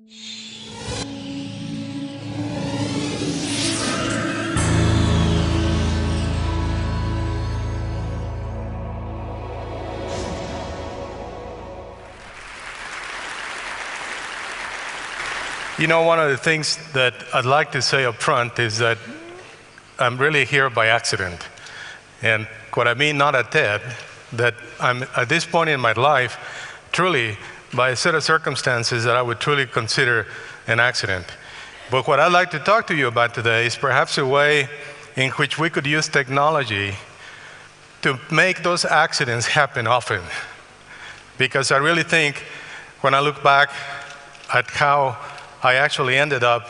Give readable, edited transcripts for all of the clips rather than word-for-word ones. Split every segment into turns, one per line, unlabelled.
You know, one of the things that I'd like to say up front is that I'm really here by accident. And what I mean, not at TED, that I'm at this point in my life, truly, by a set of circumstances that I would truly consider an accident. But what I'd like to talk to you about today is perhaps a way in which we could use technology to make those accidents happen often. Because I really think when I look back at how I actually ended up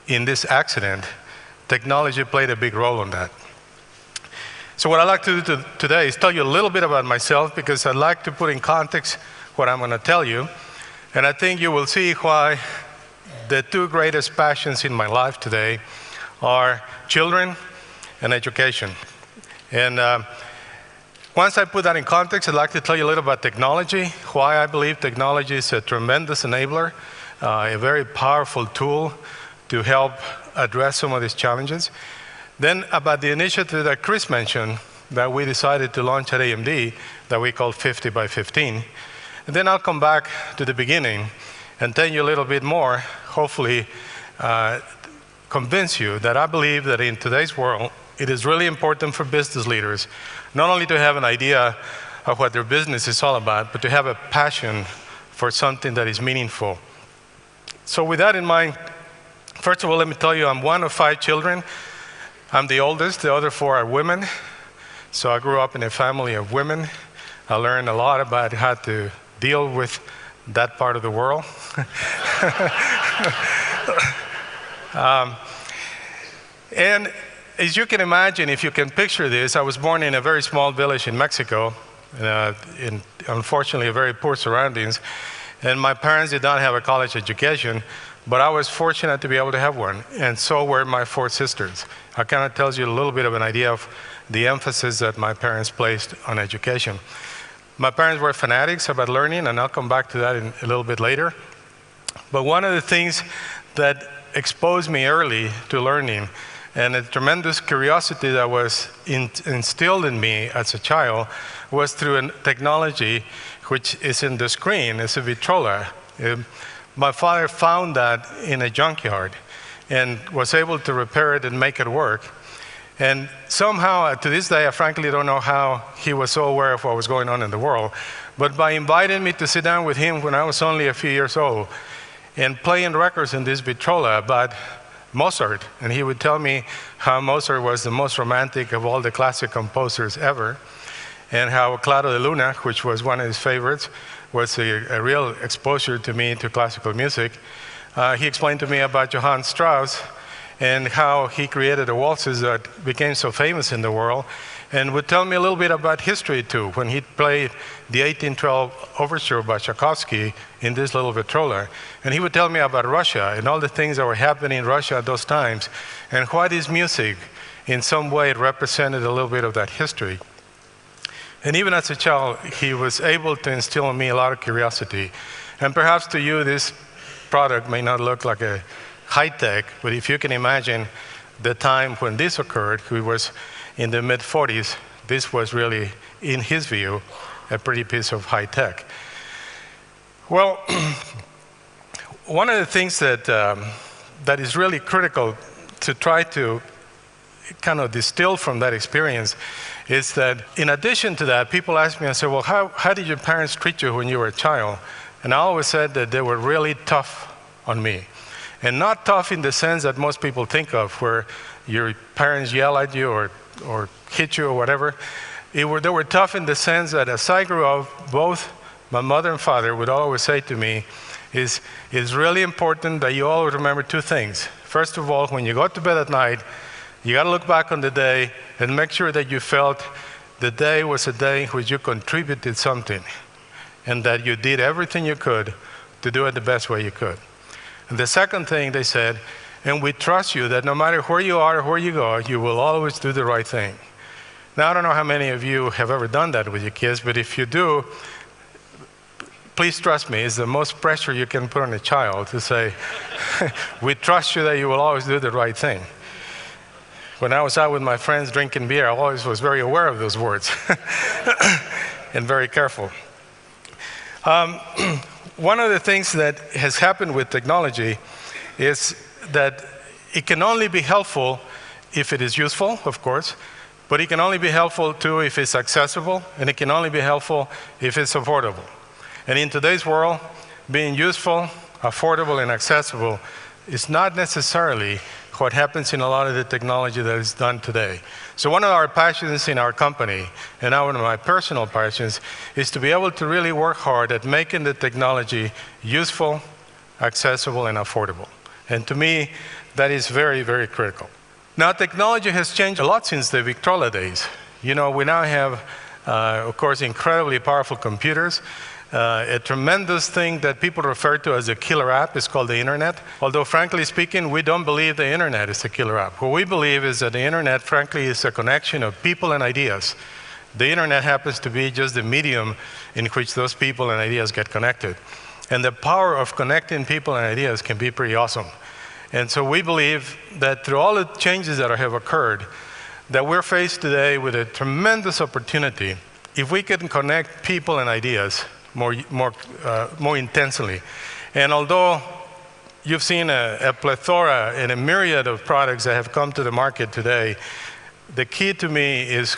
in this accident, technology played a big role in that. So what I'd like to do today is tell you a little bit about myself, because I'd like to put in context what I'm going to tell you. And I think you will see why the two greatest passions in my life today are children and education. And once I put that in context, I'd like to tell you a little about technology, why I believe technology is a tremendous enabler, a very powerful tool to help address some of these challenges. Then about the initiative that Chris mentioned that we decided to launch at AMD that we call 50 by 15. And then I'll come back to the beginning and tell you a little bit more, hopefully convince you that I believe that in today's world, it is really important for business leaders not only to have an idea of what their business is all about, but to have a passion for something that is meaningful. So with that in mind, first of all, let me tell you, I'm one of 5 children. I'm the oldest. The other 4 are women. So I grew up in a family of women. I learned a lot about how to deal with that part of the world. And as you can imagine, if you can picture this, I was born in a very small village in Mexico, in unfortunately very poor surroundings. And my parents did not have a college education, but I was fortunate to be able to have one, and so were my 4 sisters. That kind of tells you a little bit of an idea of the emphasis that my parents placed on education. My parents were fanatics about learning, and I'll come back to that a little bit later. But one of the things that exposed me early to learning, and a tremendous curiosity that was instilled in me as a child, was through a technology which is in the screen. It's a Victrola. My father found that in a junkyard and was able to repair it and make it work. And somehow, to this day, I frankly don't know how he was so aware of what was going on in the world. But by inviting me to sit down with him when I was only a few years old and playing records in this Victrola about Mozart, and he would tell me how Mozart was the most romantic of all the classic composers ever, and how Claro de Luna, which was one of his favorites, was a real exposure to me to classical music. He explained to me about Johann Strauss and how he created the waltzes that became so famous in the world, and would tell me a little bit about history too, when he played the 1812 overture by Tchaikovsky in this little Victrola. And he would tell me about Russia and all the things that were happening in Russia at those times, and why this music in some way represented a little bit of that history. And even as a child, he was able to instill in me a lot of curiosity. And perhaps to you, this product may not look like a high-tech, but if you can imagine the time when this occurred, who was in the mid-40s, this was really, in his view, a pretty piece of high-tech. Well, one of the things that, that is really critical to try to kind of distill from that experience is that in addition to that, people ask me, I say, well, how did your parents treat you when you were a child? And I always said that they were really tough on me. And not tough in the sense that most people think of, where your parents yell at you or hit you or whatever. They were tough in the sense that as I grew up, both my mother and father would always say to me, it's really important that you always remember 2 things. First of all, when you go to bed at night, you got to look back on the day and make sure that you felt the day was a day in which you contributed something and that you did everything you could to do it the best way you could. And the second thing they said, and we trust you that no matter where you are or where you go, you will always do the right thing. Now, I don't know how many of you have ever done that with your kids, but if you do, please trust me, is the most pressure you can put on a child to say, we trust you that you will always do the right thing. When I was out with my friends drinking beer, I always was very aware of those words and very careful. One of the things that has happened with technology is that it can only be helpful if it is useful, of course, but it can only be helpful too if it's accessible, and it can only be helpful if it's affordable. And in today's world, being useful, affordable, and accessible is not necessarily what happens in a lot of the technology that is done today. So one of our passions in our company, and one of my personal passions, is to be able to really work hard at making the technology useful, accessible, and affordable. And to me, that is very, very critical. Now, technology has changed a lot since the Victrola days. You know, we now have, of course, incredibly powerful computers. A tremendous thing that people refer to as a killer app is called the internet. Although, frankly speaking, we don't believe the internet is a killer app. What we believe is that the internet, frankly, is a connection of people and ideas. The internet happens to be just the medium in which those people and ideas get connected. And the power of connecting people and ideas can be pretty awesome. And so we believe that through all the changes that have occurred, that we're faced today with a tremendous opportunity if we can connect people and ideas more intensely. And although you've seen a plethora and a myriad of products that have come to the market today, the key to me is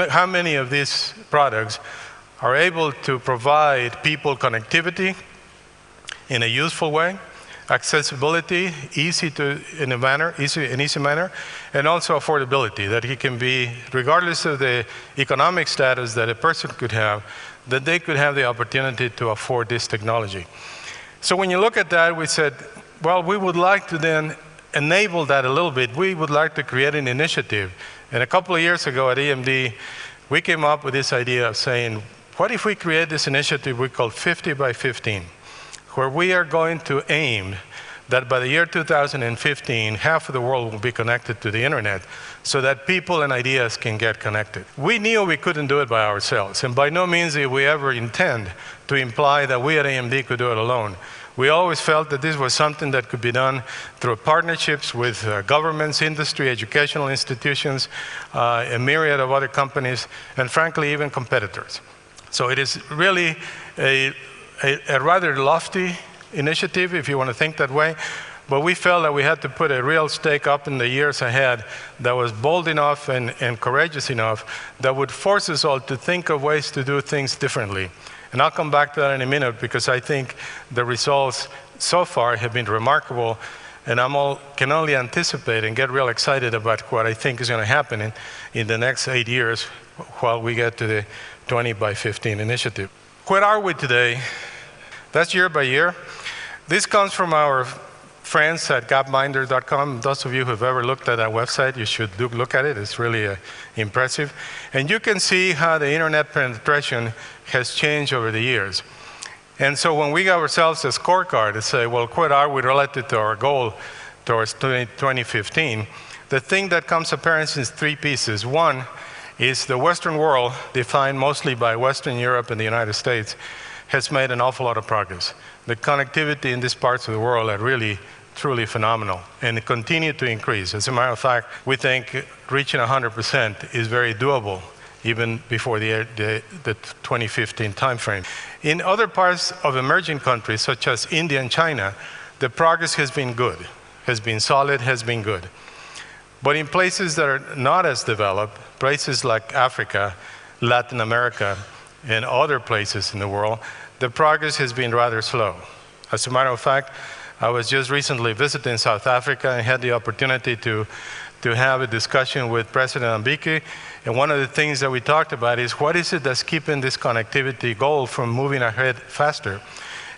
how many of these products are able to provide people connectivity in a useful way, accessibility, easy manner, and also affordability, that it can be, regardless of the economic status that a person could have, that they could have the opportunity to afford this technology. So when you look at that, we said, well, we would like to then enable that a little bit. We would like to create an initiative. And a couple of years ago at EMD, we came up with this idea of saying, what if we create this initiative we call 50 by 15, where we are going to aim that by the year 2015, half of the world will be connected to the internet, so that people and ideas can get connected. We knew we couldn't do it by ourselves, and by no means did we ever intend to imply that we at AMD could do it alone. We always felt that this was something that could be done through partnerships with governments, industry, educational institutions, a myriad of other companies, and frankly, even competitors. So it is really a rather lofty initiative, if you want to think that way, but we felt that we had to put a real stake up in the years ahead that was bold enough and courageous enough that would force us all to think of ways to do things differently. And I'll come back to that in a minute, because I think the results so far have been remarkable, and can only anticipate and get real excited about what I think is going to happen in the next 8 years while we get to the 20 by 15 initiative. Where are we today? That's year by year. This comes from our friends at gapminder.com. Those of you who have ever looked at that website, you should look at it. It's really impressive. And you can see how the internet penetration has changed over the years. And so when we give ourselves a scorecard to say, well, where are we relative to our goal towards 2015, the thing that comes apparent is three pieces. One is the Western world, defined mostly by Western Europe and the United States, has made an awful lot of progress. The connectivity in these parts of the world are really, truly phenomenal, and it continues to increase. As a matter of fact, we think reaching 100% is very doable, even before the 2015 timeframe. In other parts of emerging countries, such as India and China, the progress has been good, has been solid, has been good. But in places that are not as developed, places like Africa, Latin America, and other places in the world, the progress has been rather slow. As a matter of fact, I was just recently visiting South Africa and had the opportunity to have a discussion with President Mbeki. And one of the things that we talked about is, what is it that's keeping this connectivity goal from moving ahead faster?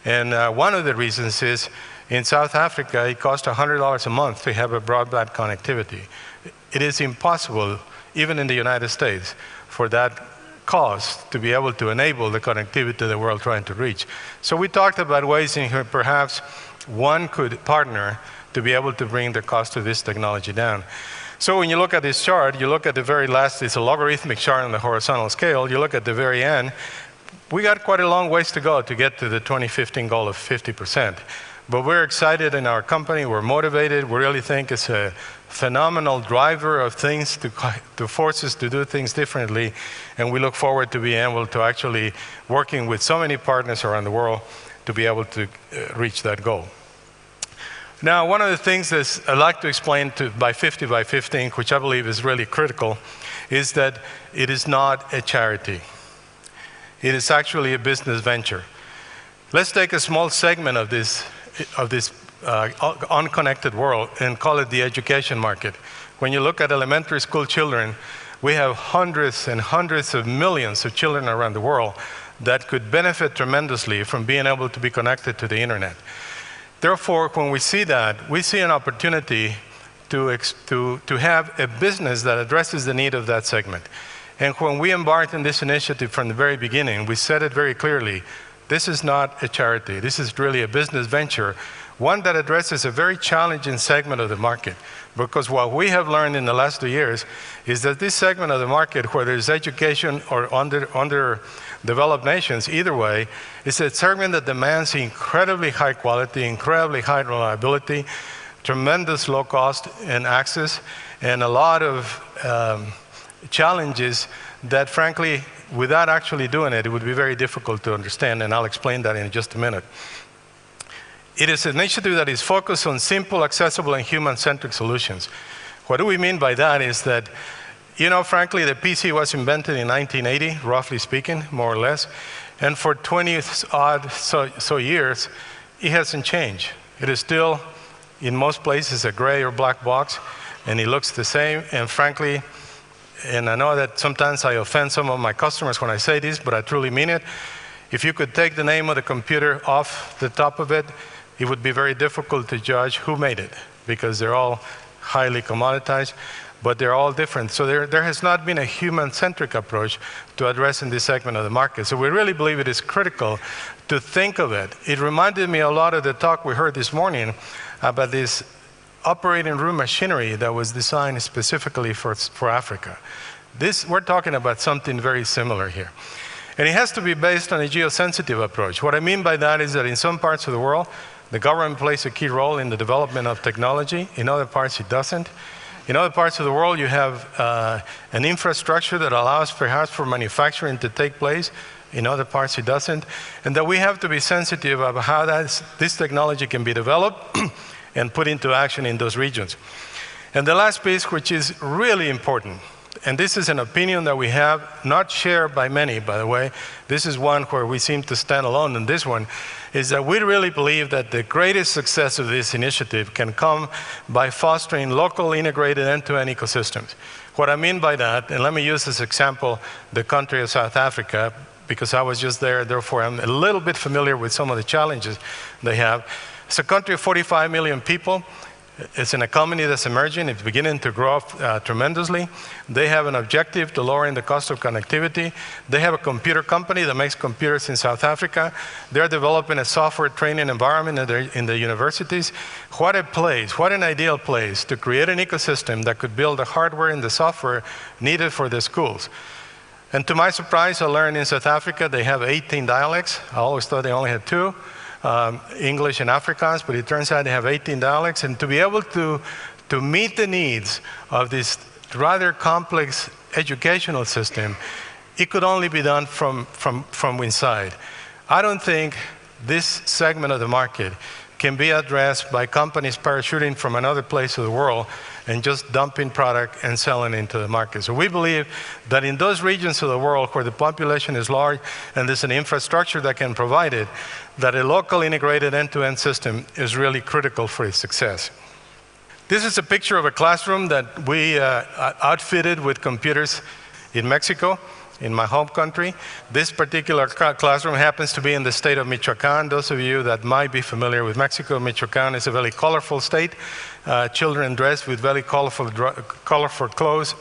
And one of the reasons is, in South Africa, it costs $100 a month to have a broadband connectivity. It is impossible, even in the United States, for that cost to be able to enable the connectivity that we're all trying to reach. So we talked about ways in which perhaps one could partner to be able to bring the cost of this technology down. So when you look at this chart, you look at the very last, it's a logarithmic chart on the horizontal scale, you look at the very end, we got quite a long ways to go to get to the 2015 goal of 50%. But we're excited in our company, we're motivated, we really think it's a phenomenal driver of things to force us to do things differently, and we look forward to being able to actually working with so many partners around the world to be able to reach that goal. Now, one of the things that I'd like to explain by 50 by 15, which I believe is really critical, is that it is not a charity. It is actually a business venture. Let's take a small segment of this unconnected world and call it the education market. When you look at elementary school children, we have hundreds and hundreds of millions of children around the world that could benefit tremendously from being able to be connected to the internet. Therefore, when we see that, we see an opportunity to have a business that addresses the need of that segment. And when we embarked on this initiative from the very beginning, we said it very clearly, this is not a charity. This is really a business venture, one that addresses a very challenging segment of the market. Because what we have learned in the last 2 years is that this segment of the market, whether it's education or underdeveloped nations, either way, is a segment that demands incredibly high quality, incredibly high reliability, tremendous low cost and access, and a lot of challenges that, frankly, without actually doing it, it would be very difficult to understand, and I'll explain that in just a minute. It is an initiative that is focused on simple, accessible, and human-centric solutions. What do we mean by that is that, you know, frankly, the PC was invented in 1980, roughly speaking, more or less, and for 20-odd so years, it hasn't changed. It is still, in most places, a gray or black box, and it looks the same, and frankly, and I know that sometimes I offend some of my customers when I say this, but I truly mean it. If you could take the name of the computer off the top of it, it would be very difficult to judge who made it, because they're all highly commoditized, but they're all different. So there has not been a human-centric approach to addressing this segment of the market. So we really believe it is critical to think of it. It reminded me a lot of the talk we heard this morning about this operating room machinery that was designed specifically for Africa. We're talking about something very similar here. And it has to be based on a geosensitive approach. What I mean by that is that in some parts of the world, the government plays a key role in the development of technology. In other parts, it doesn't. In other parts of the world, you have an infrastructure that allows perhaps for manufacturing to take place. In other parts, it doesn't. And that we have to be sensitive about how this technology can be developed and put into action in those regions. And the last piece, which is really important, and this is an opinion that we have, not shared by many, by the way, this is one where we seem to stand alone in this one, is that we really believe that the greatest success of this initiative can come by fostering local integrated end-to-end ecosystems. What I mean by that, and let me use as example the country of South Africa, because I was just there, therefore I'm a little bit familiar with some of the challenges they have. It's a country of 45 million people. It's an economy that's emerging. It's beginning to grow up tremendously. They have an objective to lowering the cost of connectivity. They have a computer company that makes computers in South Africa. They're developing a software training environment in the universities. What a place, what an ideal place to create an ecosystem that could build the hardware and the software needed for the schools. And to my surprise, I learned in South Africa they have 18 dialects. I always thought they only had 2. English and Afrikaans, but it turns out they have 18 dialects. And to be able to meet the needs of this rather complex educational system, it could only be done from inside. I don't think this segment of the market can be addressed by companies parachuting from another place of the world and just dumping product and selling into the market. So we believe that in those regions of the world where the population is large and there's an infrastructure that can provide it, that a local integrated end-to-end system is really critical for its success. This is a picture of a classroom that we outfitted with computers in Mexico, in my home country. This particular classroom happens to be in the state of Michoacan. Those of you that might be familiar with Mexico, Michoacan is a very colorful state. Children dressed with very colorful clothes.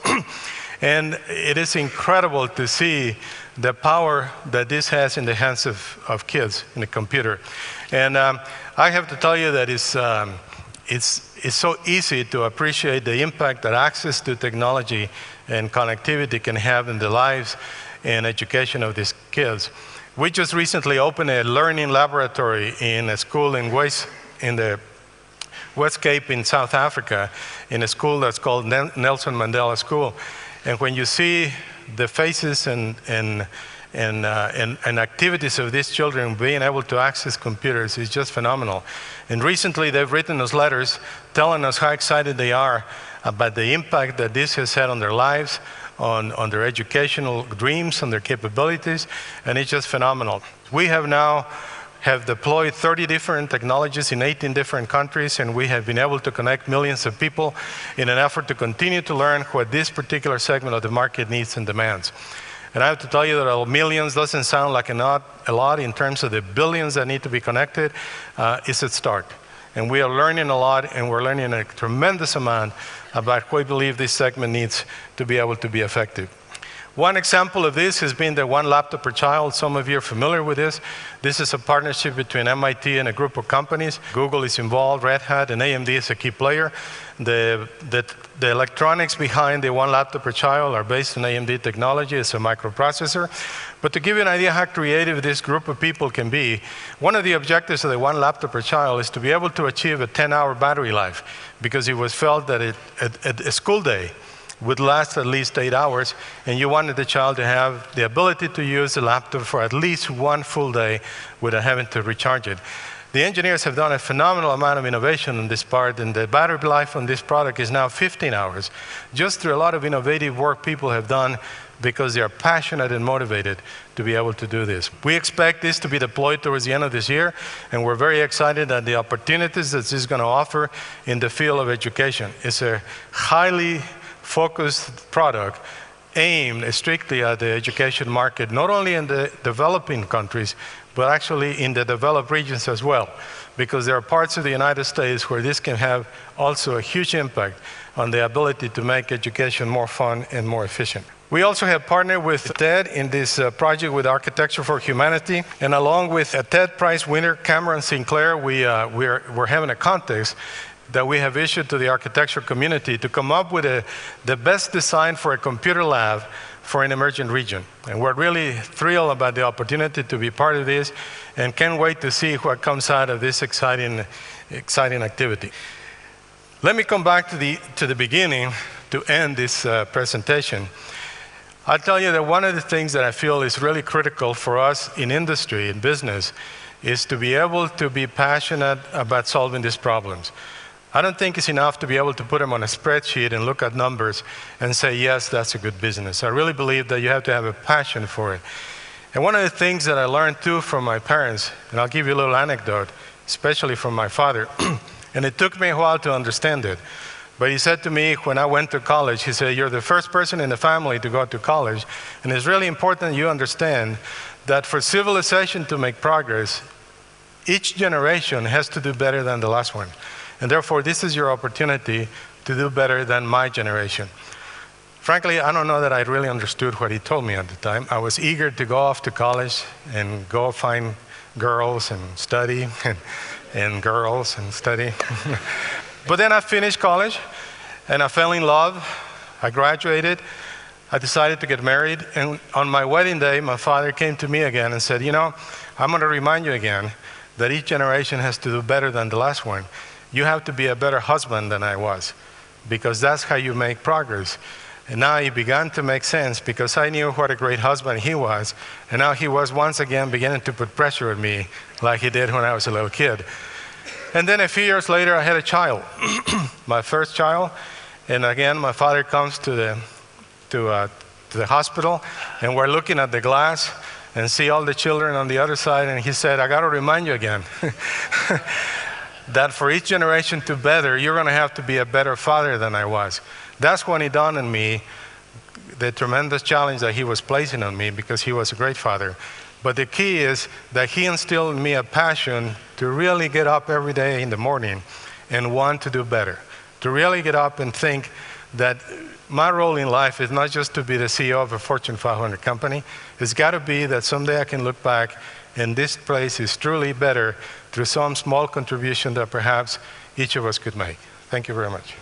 And it is incredible to see the power that this has in the hands of kids in a computer. And I have to tell you that it's so easy to appreciate the impact that access to technology and connectivity can have in the lives and education of these kids. We just recently opened a learning laboratory in a school in the West Cape in South Africa, in a school that's called Nelson Mandela School. And when you see the faces and activities of these children being able to access computers is just phenomenal. And recently they've written us letters telling us how excited they are about the impact that this has had on their lives, on their educational dreams, on their capabilities, and it's just phenomenal. We have deployed 30 different technologies in 18 different countries, and we have been able to connect millions of people in an effort to continue to learn what this particular segment of the market needs and demands. And I have to tell you that millions doesn't sound like a lot in terms of the billions that need to be connected. It's a start. And we are learning a lot, and we're learning a tremendous amount about what we believe this segment needs to be able to be effective. One example of this has been the one laptop per child. Some of you are familiar with this. This is a partnership between MIT and a group of companies. Google is involved, Red Hat, and AMD is a key player. The electronics behind the one laptop per child are based on AMD technology. It's a microprocessor. But to give you an idea how creative this group of people can be, one of the objectives of the one laptop per child is to be able to achieve a 10-hour battery life, because it was felt that a school day would last at least 8 hours, and you wanted the child to have the ability to use the laptop for at least one full day without having to recharge it. The engineers have done a phenomenal amount of innovation on this part, and the battery life on this product is now 15 hours, just through a lot of innovative work people have done because they are passionate and motivated to be able to do this. We expect this to be deployed towards the end of this year, and we're very excited at the opportunities that this is going to offer in the field of education. It's a highly focused product aimed strictly at the education market, not only in the developing countries, but actually in the developed regions as well, because there are parts of the United States where this can have also a huge impact on the ability to make education more fun and more efficient. We also have partnered with TED in this project with Architecture for Humanity, and along with a TED Prize winner, Cameron Sinclair, we're having a contest that we have issued to the architecture community to come up with the best design for a computer lab for an emerging region. And we're really thrilled about the opportunity to be part of this, and can't wait to see what comes out of this exciting activity. Let me come back to the beginning to end this presentation. I'll tell you that one of the things that I feel is really critical for us in industry, in business, is to be able to be passionate about solving these problems. I don't think it's enough to be able to put them on a spreadsheet and look at numbers and say, yes, that's a good business. I really believe that you have to have a passion for it. And one of the things that I learned too from my parents, and I'll give you a little anecdote, especially from my father, and it took me a while to understand it. But he said to me when I went to college, he said, you're the first person in the family to go to college, and it's really important you understand that for civilization to make progress, each generation has to do better than the last one. And therefore, this is your opportunity to do better than my generation. Frankly, I don't know that I really understood what he told me at the time. I was eager to go off to college and go find girls and study, and girls and study. But then I finished college, and I fell in love. I graduated. I decided to get married. And on my wedding day, my father came to me again and said, you know, I'm going to remind you again that each generation has to do better than the last one. You have to be a better husband than I was, because that's how you make progress. And now it began to make sense, because I knew what a great husband he was, and now he was once again beginning to put pressure on me like he did when I was a little kid. And then a few years later, I had a child, my first child, and again, my father comes to the hospital, and we're looking at the glass and see all the children on the other side, and he said, I got to remind you again that for each generation to better, you're going to have to be a better father than I was. That's when it dawned on me the tremendous challenge that he was placing on me, because he was a great father. But the key is that he instilled in me a passion to really get up every day in the morning and want to do better, to really get up and think that my role in life is not just to be the CEO of a Fortune 500 company. It's got to be that someday I can look back and this place is truly better through some small contribution that perhaps each of us could make. Thank you very much.